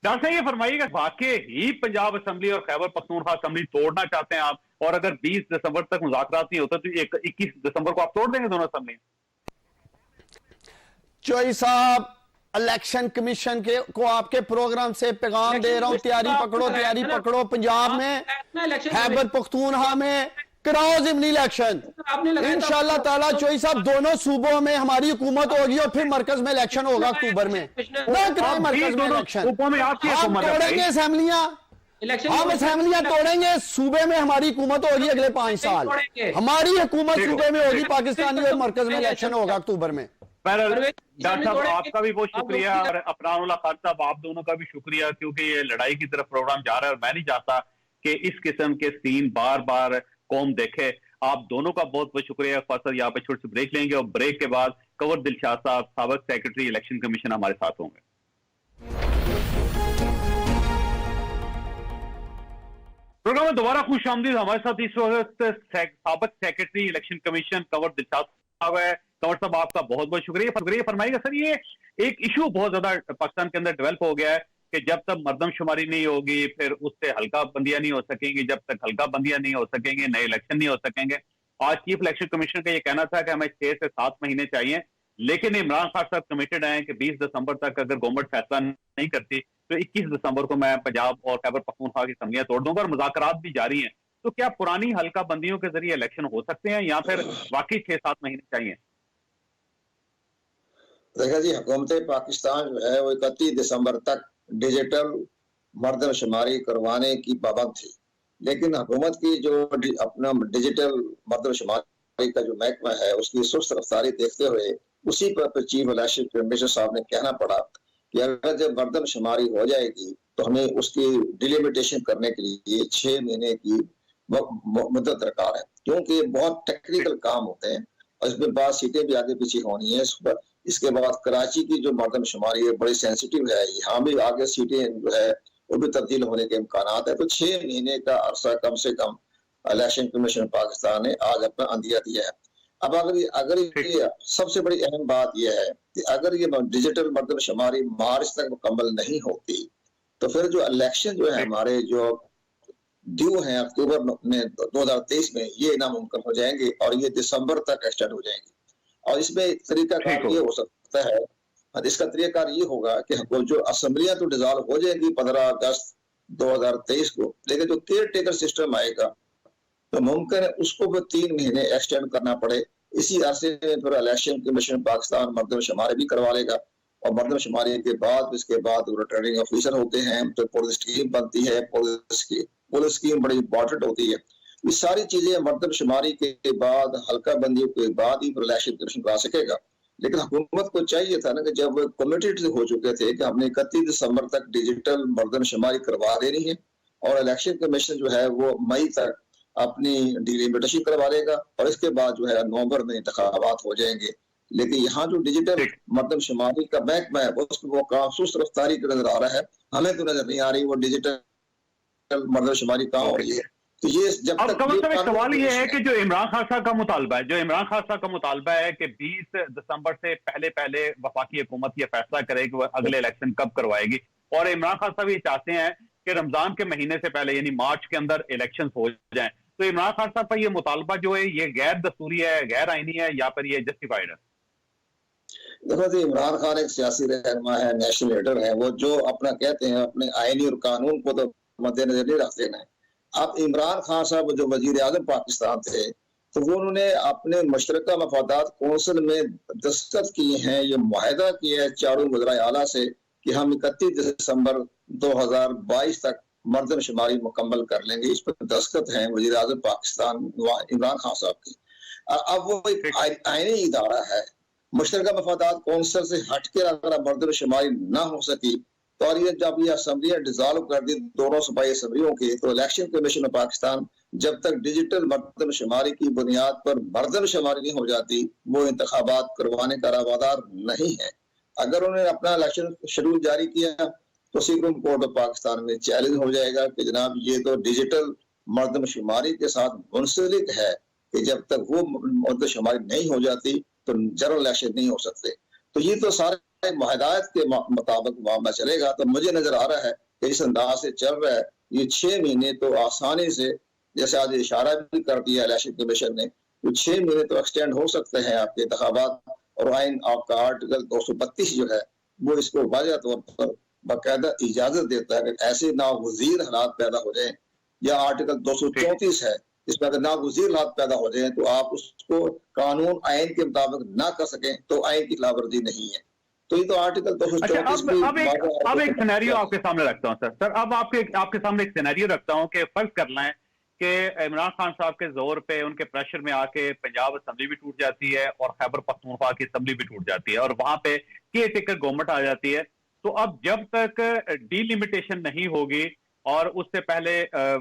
Speaker 1: साहब ये फरमाइएगा, वाकई ही पंजाब असेंबली और खैबर पख्तूनख्वा असेंबली तोड़ना चाहते हैं आप? और अगर 20 दिसंबर तक मुज़ाकरात नहीं होता तो 21 दिसंबर को आप तोड़ देंगे दोनों असेंबली?
Speaker 2: चौधरी साहब इलेक्शन कमीशन को आपके प्रोग्राम से पैगाम दे रहा हूं, तैयारी पकड़ो। पंजाब में खैबर पख्तूनख्वा में कराओ ज़िमनी इलेक्शन इंशाअल्लाह ताला। चौधरी साहब दोनों सूबों में हमारी हुकूमत होगी और फिर मरकज में इलेक्शन होगा अक्टूबर में। ना कराए मरकज में इलेक्शन, हम तोड़ेंगे असेंबलियां, हम असेंबलियां तोड़ेंगे, सूबे में हमारी हुकूमत होगी अगले 5 साल, हमारी हुकूमत सूबे में होगी पाकिस्तानी, और मरकज में इलेक्शन होगा अक्टूबर में।
Speaker 1: डॉक्टर साहब आपका भी बहुत शुक्रिया, और अफरानुल्लाह खान साहब आप दोनों का भी शुक्रिया, क्योंकि ये लड़ाई की तरफ प्रोग्राम जा रहा है और मैं नहीं चाहता कि इस किस्म के सीन बार बार कौम देखे। आप दोनों का बहुत बहुत शुक्रिया। फसर यहाँ पे छोटे से ब्रेक लेंगे और ब्रेक के बाद कंवर दिलशाद साहब, साबिक सेक्रेटरी इलेक्शन कमीशन, हमारे साथ होंगे। प्रोग्राम में दोबारा खुश आमदीद। हमारे साथ इस वक्त साबिक secretary election commission Kanwar Dilshad साहब है। कंवर साहब आपका बहुत बहुत शुक्रिया। फरमाइएगा सर, ये एक इशू बहुत ज्यादा पाकिस्तान के अंदर डेवलप हो गया है कि जब तक मर्दमशुमारी नहीं होगी फिर उससे हल्का बंदियां नहीं हो सकेंगी, जब तक हल्का बंदियां नहीं हो सकेंगे नए इलेक्शन नहीं हो सकेंगे। आज चीफ इलेक्शन कमीशन का ये कहना था कि हमें 6 से 7 महीने चाहिए, लेकिन इमरान खान साहब कमिटेड हैं कि 20 दिसंबर तक अगर गवर्नमेंट फैसला नहीं करती तो 21 दिसंबर को मैं पंजाब और खैबर पख्तूनख्वा की असम्बलियां तोड़ दूंगा, और मुज़ाकरात भी जारी हैं। तो क्या पुरानी हल्का बंदियों के जरिए इलेक्शन हो सकते हैं या फिर वाकई 6-7 महीने चाहिए?
Speaker 4: देखा जी, हुकूमत पाकिस्तान जो है वो 31 दिसंबर तक डिजिटल मरदमशुमारी करवाने की पाबंद थी, लेकिन हुकूमत की जो अपना डिजिटल मरदमशुमारी का जो महकमा है उसकी सुस्त रफ्तारी देखते हुए उसी पर चीफ इलेक्शन कमीशनर साहब ने कहना पड़ा कि अगर जब मरदमशुमारी हो जाएगी तो हमें उसकी डिलिमिटेशन करने के लिए 6 महीने की मुद्दत दरकार है, क्योंकि बहुत टेक्निकल काम होते हैं और इसमें बाद सीटें भी आगे पीछे होनी है। इसके बाद कराची की जो मरदमशुमारी है बड़ी सेंसिटिव है, यहाँ भी आगे सीटें जो है वो भी तब्दील होने के इम्कान है। तो 6 महीने का अरसा कम से कम इलेक्शन कमीशन पाकिस्तान ने आज अपना अंदिया दिया है। अब अगर ये सबसे बड़ी अहम बात यह है कि अगर ये डिजिटल मरदमशुमारी मार्च तक मुकम्मल नहीं होती तो फिर जो इलेक्शन जो है हमारे जो ड्यू हैं अक्टूबर में 2023 में ये नामुमकिन हो जाएंगे और ये दिसंबर तक एक्सटेंड हो जाएंगे। और इसमें तरीकाकार ये हो सकता है, इसका तरीकाकार ये होगा कि जो असेंबलियां तो डिसॉल्व हो जाएंगी 15 अगस्त 2023 को, लेकिन जो केयर टेकर सिस्टम आएगा तो मुमकिन है उसको भी 3 महीने एक्सटेंड करना पड़े। इसी अरसे में फिर इलेक्शन कमीशन पाकिस्तान मरदमशुमारी भी करवा लेगा और मरदमशुमारी के बाद इसके बाद रिटर्निंग ऑफिसर होते हैं, तो पुलिस स्कीम बनती है, पुलिस स्कीम बड़ी इंपॉर्टेंट होती है। ये सारी चीजें मरदमशुमारी के बाद हल्का बंदी के बाद ही इलेक्शन कमीशन करा सकेगा। लेकिन हुकूमत को चाहिए था ना कि जब कमिटेड हो चुके थे कि हमने 31 दिसंबर तक डिजिटल मरदमशुमारी करवा देनी है और इलेक्शन कमीशन जो है वो मई तक अपनी डिलिमिटेशन करवा लेगा और इसके बाद जो है नवंबर में इंतखाबात हो जाएंगे। लेकिन यहाँ जो डिजिटल मरदमशुमारी का महकमा है वो काम सुस्त रफ्तारी का नजर आ रहा है, हमें तो नजर नहीं आ रही वो डिजिटल मरदमशुमारी कहाँ हो रही है। तो ये जब तक
Speaker 1: सवाल ये है कि जो इमरान खान साहब का मुतालबा है कि 20 दिसंबर से पहले वफाकी हुकूमत ये फैसला करे कि वो अगले इलेक्शन कब करवाएगी, और इमरान खान साहब ये चाहते हैं कि रमजान के महीने से पहले यानी मार्च के अंदर इलेक्शन हो जाएं। तो इमरान खान साहब का ये मुतालबा जो है ये गैर दस्तूरी है, गैर आईनी है या फिर ये जस्टिफाइड है?
Speaker 4: देखो जी, इमरान खान एक सियासी रहनुमा है, नेशनल लीडर है, वो जो अपना कहते हैं अपने आईनी और कानून को तो मद्देनजर नहीं रखते हैं। अब इमरान खान साहब जो वजीर आजम पाकिस्तान थे तो वो उन्होंने अपने मुश्तरका मफादात कौंसिल में दस्तखत किए हैं, ये मुआहदा किया है चारों वज़राए आला से कि हम 31 दिसंबर 2022 तक मरदमशुमारी मुकम्मल कर लेंगे। इस पर दस्तखत हैं वजीर आजम पाकिस्तान इमरान खान साहब की। अब वो एक आईनी इदारा है, मुश्तरका मफादात कौंसिल से हटकर अगर मरदमशुमारी ना हो सकी तो और ये जब ये असेंबलियां डिसॉल्व कर दी दोनों सूबाई असेंबलियों की, तो इलेक्शन कमीशन ऑफ पाकिस्तान जब तक डिजिटल मरदमशुमारी की बुनियाद पर मरदमशुमारी नहीं हो जाती वो इंतखाबात करवाने का रवादार नहीं है। अगर उन्होंने अपना इलेक्शन शेड्यूल जारी किया तो सुप्रीम कोर्ट ऑफ पाकिस्तान में चैलेंज हो जाएगा कि जनाब ये तो डिजिटल मरदमशुमारी के साथ मुंसलिक है कि जब तक वो मरदमशुमारी नहीं हो जाती तो जनरल इलेक्शन नहीं हो सकते। तो ये तो सारे मुआहदात के मुताबिक मामला चलेगा। तो मुझे नजर आ रहा है कि इस अंदाज से चल रहा है, ये 6 महीने तो आसानी से, जैसे आज इशारा भी कर दिया इलेक्शन कमीशन ने, तो 6 महीने तो एक्सटेंड हो सकते हैं आपके इंतखाबात। और आइन आपका आर्टिकल 232 जो है वो इसको वाज़ह तौर पर बाकायदा इजाजत देता है कि ऐसे नागुज़ीर हालात पैदा हो जाए, या आर्टिकल 234 है इसमें अगर नागुज़ीर हालात पैदा हो जाए तो आप उसको कानून आइन के मुताबिक ना कर सकें तो आइन की खिलाफवर्जी नहीं है। तो ये तो आर्टिकल 234
Speaker 1: अब एक सिनेरियो आपके सामने रखता हूँ सर अब आपके सामने एक सिनेरियो रखता हूँ कि फर्ज कर लें कि इमरान खान साहब के जोर पे उनके प्रेशर में आके पंजाब असेंबली भी टूट जाती है और खैबर पख्तूनख्वा की असेंबली भी टूट जाती है और वहां पे केयर टेकर गवर्नमेंट आ जाती है। तो अब जब तक डीलिमिटेशन नहीं होगी और उससे पहले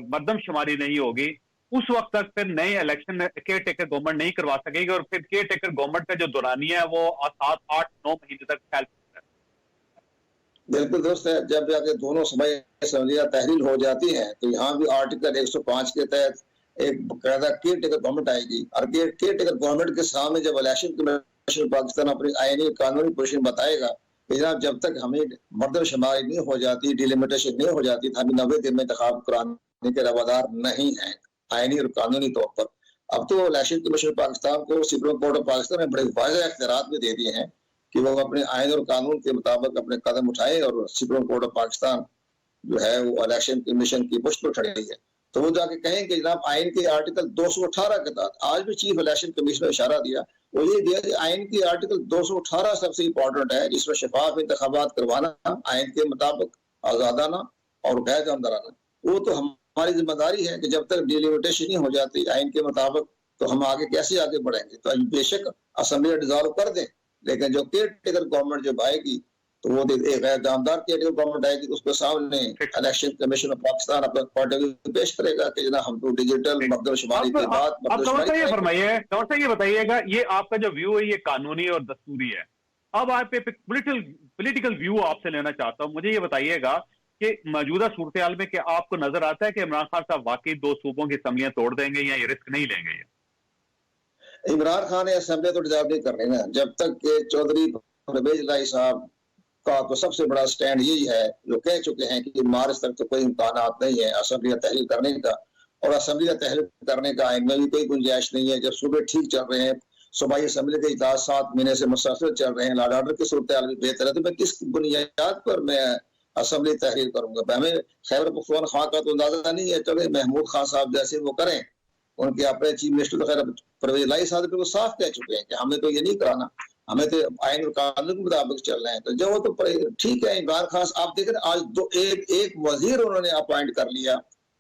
Speaker 1: मरदमशुमारी नहीं होगी उस वक्त तक फिर नए इलेक्शन केयर टेकर गवर्नमेंट नहीं करवा सकेगी और फिर केयर टेकर गवर्नमेंट का जो दौरानिया है वो 7, 8, 9 महीने तक फैल सकता है।
Speaker 4: बिल्कुल दोस्त है, जब जाके दोनों सूबाई असेंबलियां तहरील हो जाती हैं तो यहाँ भी आर्टिकल 105 के तहत एक बाकायदा केयर टेकर गवर्नमेंट आएगी और केयर टेकर गवर्नमेंट के सामने जब इलेक्शन कमीशन पाकिस्तान अपनी आईनी कानूनी पोजीशन बताएगा कि जनाब जब तक हमें मरदमशुमारी नहीं हो जाती, डिलिमिटेशन नहीं हो जाती, हमें 90 दिन में इंतखाब कराने के रवादार नहीं है आईनी और कानूनी तौर पर। अब तो इलेक्शन कमीशन पाकिस्तान को सुप्रीम कोर्ट ऑफ पाकिस्तान ने बड़े वाज़ेह इख्तियारात भी दे दिए हैं कि वो अपने आइन और कानून के मुताबिक अपने कदम उठाए और सुप्रीम कोर्ट ऑफ पाकिस्तान जो है वो इलेक्शन कमीशन की पुष्ट पर खड़ी है। तो वो जाके कहें कि जनाब आइन के आर्टिकल 218 के तहत, आज भी चीफ इलेक्शन कमीशन ने इशारा दिया, वो ये दिया कि आइन की आर्टिकल 218 सबसे इंपॉर्टेंट है, जिसमें शफाफ इंतखाबात करवाना आइन के मुताबिक आजादाना और गैर जानदाराना। वो तो हमारी जिम्मेदारी है कि जब तक डिलिमिटेशन नहीं हो जाती आइन के मुताबिक, तो हम आगे कैसे आगे बढ़ेंगे। तो बेशक असेंबली डिसॉल्व कर दें, लेकिन जो केयर टेकर गवर्नमेंट जब आएगी तो वो एक जानदार केयर गवर्नमेंट आएगी, तो उसके सामने इलेक्शन कमीशन ऑफ पाकिस्तान अपना पॉइंट ऑफ व्यू पेश करेगा कि जना हम तो डिजिटल मर्दमशुमारी के बाद
Speaker 1: ये बताइएगा, ये आपका जो व्यू है ये कानूनी और दस्तूरी है। अब आप पॉलिटिकल व्यू आपसे लेना चाहता हूं। मुझे ये बताइएगा कि मौजूदा सूरत हाल में क्या आपको नजर आता है कि इमरान खान साहब वाकई 2 सूबों की असम्बलियां तोड़ देंगे या ये रिस्क नहीं लेंगे?
Speaker 4: इमरान खान ने असम्बली तो डिसॉल्व नहीं करनी ना, जब तक के चौधरी परवेज लाई साहब का तो सबसे बड़ा स्टैंड यही है, जो कह चुके हैं कि मार्च तक तो कोई इम्कान नहीं है असम्बली तहलील करने का, और असम्बली तहलील करने का आइन में भी कोई गुंजाइश नहीं है। जब सूबे ठीक चल रहे हैं, सूबाई असम्बली के इजलास 7 महीने से मुसलसल चल रहे हैं, लॉ एंड ऑर्डर की सूरत हाल भी बेहतर है, तो मैं किस बुनियाद पर मैं असम्बली तहरीर करूंगा? हमें खैबर पख्तूनख्वा का तो अंदाजा नहीं है, चले महमूद खान साहब जैसे वो करें, उनके अपने चीफ मिनिस्टर तो खैर परवेज लाई साहब तो साफ कह चुके हैं कि हमें तो ये नहीं कराना, हमें तो आइन और कानून के मुताबिक चल रहे हैं। तो जो तो ठीक है, इमरान खान आप देखें आज एक वजीर उन्होंने अपॉइंट कर लिया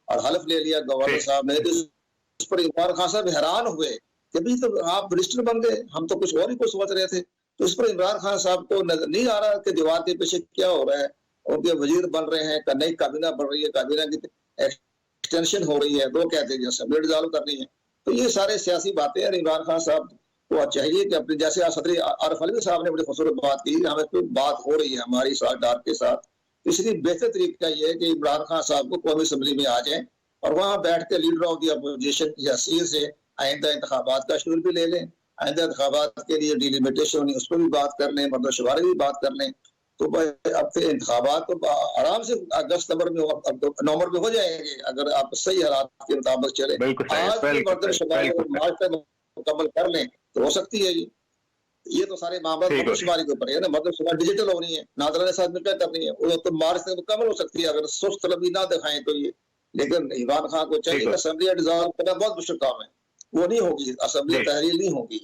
Speaker 4: और हल्फ ले लिया गवर्नर साहब ने, तो इस पर इमरान खान साहब हैरान हुए कि भाई तो आप मिनिस्टर बन गए, हम तो कुछ और ही कुछ सोच रहे थे। तो इस पर इमरान खान साहब को नजर नहीं आ रहा कि दीवार के पीछे क्या हो रहा है, उनके वजीर बन रहे हैं, नई काबीना बन रही है, काबीना की एक्सटेंशन हो रही है, तो कहते हैं असेंबली डिसॉल्व करनी है। तो ये सारे सियासी बातें हैं। इमरान खान साहब को चाहिए कि अपने जैसे सदर आरिफ अलवी साहब ने बड़ी खूबसूरत बात की, हमें तो बात हो रही है हमारी साथ डार के साथ, इसलिए बेहतर तरीका ये है कि इमरान खान साहब को कौमी असम्बली में आ जाए और वहां बैठ के लीडर ऑफ दी अपोजिशन की हैसियत से आइंदा इंतखाबात का शेड्यूल भी ले लें, आइंदा इंतखाबात के लिए डिलिमिटेशन होनी उस पर भी बात कर लें, मर्दमशुमारी भी बात कर लें। तो अब फिर इंतखाबात तो आराम से अगस्त नवंबर में हो जाएंगे अगर आप सही हालात के मुताबिक चले। आज की मर्दमशुमारी मार्च तक मुकम्मल कर लें तो हो सकती है। ये तो सारे मामला मर्दमशुमारी के ऊपर है ना, मर्दमशुमारी डिजिटल होनी है, नादरा ने साथ मिलकर करनी है, वो तो मार्च तक मुकम्मल हो सकती है अगर सुस्त रवि ना दिखाएं तो ये। लेकिन इमरान खान को चाहिए असेंबली डिसॉल्व करना बहुत मुश्किल काम है, वो नहीं होगी, असेंबली तहरीर नहीं होगी।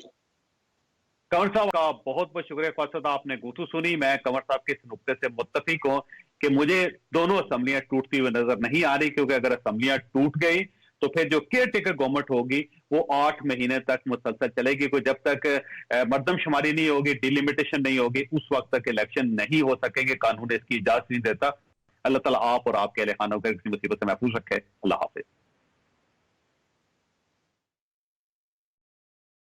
Speaker 1: कंवर साहब का बहुत बहुत शुक्रिया। ख्वाजा साहब आपने गुफ्तगू सुनी, मैं कंवर साहब के इस नुक्ते से मुत्तफिक हूँ कि मुझे दोनों असम्बलियां टूटती हुई नजर नहीं आ रही, क्योंकि अगर असम्बलियां टूट गई तो फिर जो केयर टेकर गवर्नमेंट होगी वो 8 महीने तक मुसलसल चलेगी। कोई जब तक मर्दमशुमारी नहीं होगी, डिलिमिटेशन नहीं होगी, उस वक्त तक इलेक्शन नहीं हो सकेंगे। कानून इसकी इजाजत नहीं देता। अल्लाह ताला आप और आपके अहले खानों को किसी मुसीबत से महफूज रखे। अल्लाह हाफिज।